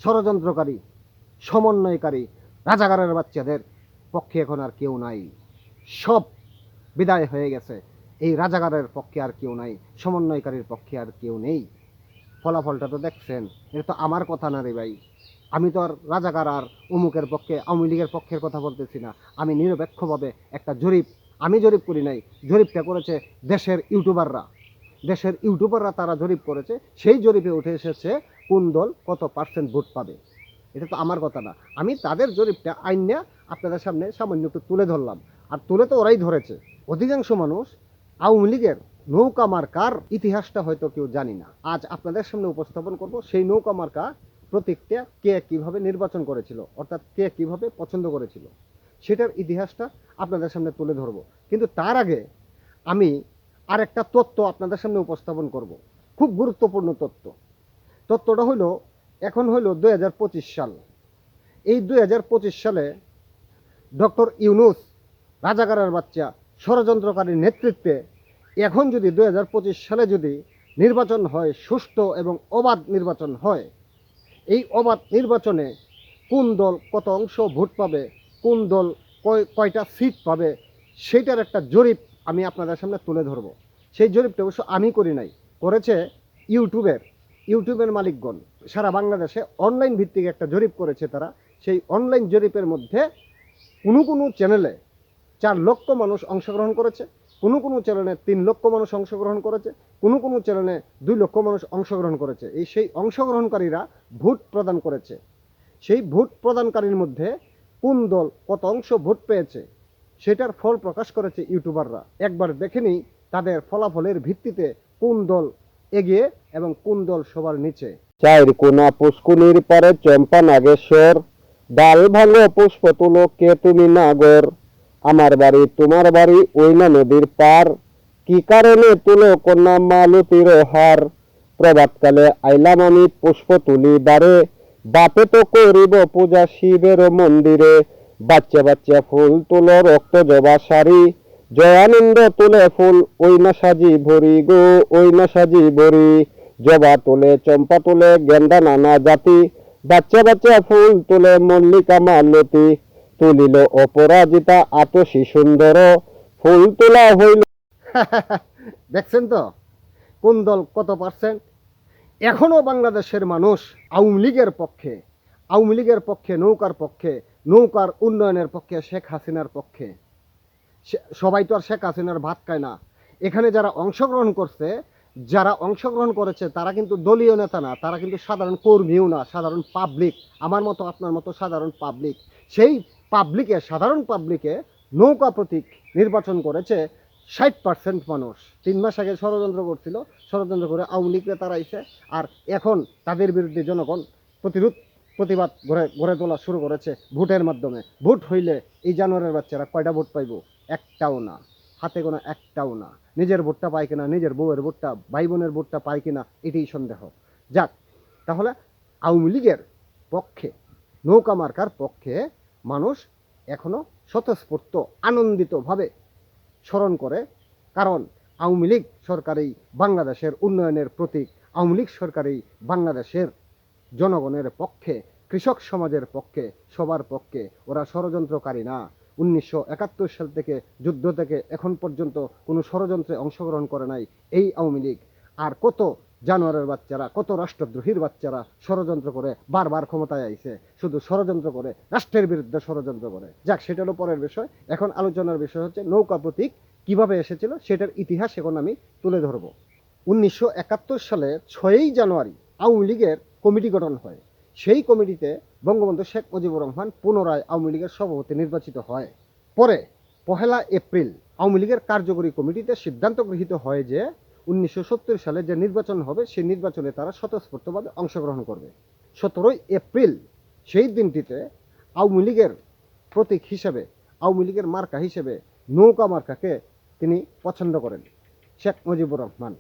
ষড়যন্ত্রকারী, সমন্বয়কারী, রাজাকারের বাচ্চাদের পক্ষে এখন আর কেউ নাই। সব বিদায় হয়ে গেছে। এই রাজাকারের পক্ষে আর কেউ নাই, সমন্বয়কারীর পক্ষে আর কেউ নেই। ফলাফলটা তো দেখছেন। এটা তো আমার কথা না রে ভাই। আমি তো আর রাজাকার আর অমুকের পক্ষে, আওয়ামী লীগের পক্ষের কথা বলতেছি না। আমি নিরপেক্ষভাবে একটা জরিপ, আমি জরিপ করি নাই, জরিপটা করেছে দেশের ইউটিউবাররা। দেশের ইউটিউবাররা তারা জরিপ করেছে, সেই জরিপে উঠে এসেছে কোন দল কত পার্সেন্ট ভোট পাবে। এটা তো আমার কথা না। আমি তাদের জরিপটা আইনা আপনাদের সামনে সামান্য একটু তুলে ধরলাম। আর তুলে তো ওরাই ধরেছে। অধিকাংশ মানুষ আওয়ামী লীগের নৌকা মার্কার ইতিহাসটা হয়তো কেউ জানি না। আজ আপনাদের সামনে উপস্থাপন করব সেই নৌকা মার্কা প্রতীকটা কে কিভাবে নির্বাচন করেছিল, অর্থাৎ কে কিভাবে পছন্দ করেছিল, সেটার ইতিহাসটা আপনাদের সামনে তুলে ধরব। কিন্তু তার আগে আমি আরেকটা তথ্য আপনাদের সামনে উপস্থাপন করব, খুব গুরুত্বপূর্ণ তথ্য। তথ্যটা হলো, এখন হলো 2025 সাল। এই 2025 সালে ডক্টর ইউনূস রাজাকারের বাচ্চা ষড়যন্ত্রকারীর নেতৃত্বে এখন যদি 2025 সালে যদি নির্বাচন হয়, সুষ্ঠু এবং অবাধ নির্বাচন হয়, এই অবাধ নির্বাচনে কোন দল কত অংশ ভোট পাবে, কোন দল কয়টা সিট পাবে, সেটার একটা জরিপ আমি আপনাদের সামনে তুলে ধরব। সেই জরিপটা অবশ্য আমি করি নাই, করেছে ইউটিউবের মালিকগণ। সারা বাংলাদেশে অনলাইন ভিত্তিক একটা জরিপ করেছে তারা। সেই অনলাইন জরিপের মধ্যে কোনো চ্যানেলে 4 লক্ষ মানুষ অংশগ্রহণ করেছে, কোনো চ্যানেলে 3 লক্ষ মানুষ অংশগ্রহণ করেছে, কোনো চ্যানেলে 2 লক্ষ মানুষ অংশগ্রহণ করেছে। সেই অংশগ্রহণকারীরা ভোট প্রদান করেছে। সেই ভোট প্রদানকারীর মধ্যে কোন দল কত অংশ ভোট পেয়েছে সেটার ফল প্রকাশ করেছে ইউটিউবাররা। একবার দেখে নিই তাদের ফলাফলের ভিত্তিতে কোন দল এগিয়ে এবং কোন দল সবার নিচে। চাইর কোনা পুষ্কুনির পারে চম্পা নাগেশ্বর, ডাল ভাঙো পুষ্প তুলো কে তুমি নাগর, আমার বাড়ি তোমার বাড়ি ওই না নদীর পার, কি কারণে তুলো কন্যা মালতীর হার, প্রভাতকালে আইলাম আমি পুষ্প তুলি বারে, বাপে তো করিব পূজা শিবের মন্দিরে, বাচ্চা বাচ্চা ফুল তুলো রক্ত জবা শাড়ি, জয়ানন্দ তুলে ফুল ওই না সাজি ভরি গো ওই না সাজি ভরি, জবা তোলে চম্পা তোলে গেন্দা নানা জাতি, বাচ্চা বাচ্চা ফুল তোলে মল্লিকা মালতী, তুলিল অপরাজিতা আতসী সুন্দর, ফুল তোলা হইল। দেখছেন তো কোন দল কত পার্সেন্ট। এখনো বাংলাদেশের মানুষ আওয়ামী লীগের পক্ষে, আওয়ামী লীগের পক্ষে, নৌকার পক্ষে, নৌকার উন্নয়নের পক্ষে, শেখ হাসিনার পক্ষে। সবাই তো আর শেখ হাসিনার ভাত খায় না। এখানে যারা অংশগ্রহণ করেছে তারা কিন্তু দলীয় নেতা না, তারা কিন্তু সাধারণ কর্মীও না, সাধারণ পাবলিক, আমার মতো আপনার মতো সাধারণ পাবলিক। সেই সাধারণ পাবলিকে নৌকা প্রতীক নির্বাচন করেছে 60% মানুষ। 3 মাস আগে ষড়যন্ত্র করছিল, ষড়যন্ত্র করে আওয়ামী লীগরে তাড়াইছে। আর এখন তাদের বিরুদ্ধে জনগণ প্রতিবাদ গড়ে তোলা শুরু করেছে ভোটের মাধ্যমে। ভোট হইলে এই জানোয়ারের বাচ্চারা কয়টা ভোট পাইব? একটাও না, হাতে গোনা একটাও না। নিজের ভোটটা পায় কিনা, নিজের বউয়ের ভোটটা, ভাই বোনের ভোটটা পায় কিনা, এটাই সন্দেহ। যাক, তাহলে আওয়ামী লীগের পক্ষে, নৌকা মার্কার পক্ষে মানুষ এখনো স্বতঃস্ফূর্ত আনন্দিতভাবে স্মরণ করে। কারণ আওয়ামী লীগ সরকারই বাংলাদেশের উন্নয়নের প্রতীক। আওয়ামী লীগ সরকারই বাংলাদেশের জনগণের পক্ষে, কৃষক সমাজের পক্ষে, সবার পক্ষে। ওরা ষড়যন্ত্রকারী না। 1971 সাল থেকে, যুদ্ধ থেকে এখন পর্যন্ত কোনো ষড়যন্ত্রে অংশগ্রহণ করে নাই এই আওয়ামী লীগ। আর কত জানোয়ারের বাচ্চারা, কত রাষ্ট্রদ্রোহীর বাচ্চারা ষড়যন্ত্র করে বারবার ক্ষমতায় আইছে, শুধু ষড়যন্ত্র করে, রাষ্ট্রের বিরুদ্ধে ষড়যন্ত্র করে। যাক, সেটা হলো পরের বিষয়। এখন আলোচনার বিষয় হচ্ছে নৌকা প্রতীক কিভাবে এসেছিল সেটার ইতিহাস এখন আমি তুলে ধরব। 1971 সালে 6ই জানুয়ারি আওয়ামী লীগের কমিটি গঠন হয়। সেই কমিটিতে বঙ্গবন্ধু শেখ মুজিবুর রহমান পুনরায় আওয়ামী লীগের সভাপতি নির্বাচিত হয়। পরে 1 এপ্রিল আওয়ামী লীগের কার্যকরী কমিটিতে সিদ্ধান্ত গৃহীত হয় যে 1970 সালে যে নির্বাচন হবে সেই নির্বাচনে তারা স্বতঃস্ফূর্তভাবে অংশগ্রহণ করবে। 17 এপ্রিল সেই দিনটিতে আওয়ামী লীগের প্রতীক হিসেবে, আওয়ামী লীগের মার্কা হিসেবে নৌকা মার্কাকে তিনি পছন্দ করেন শেখ মুজিবুর রহমান।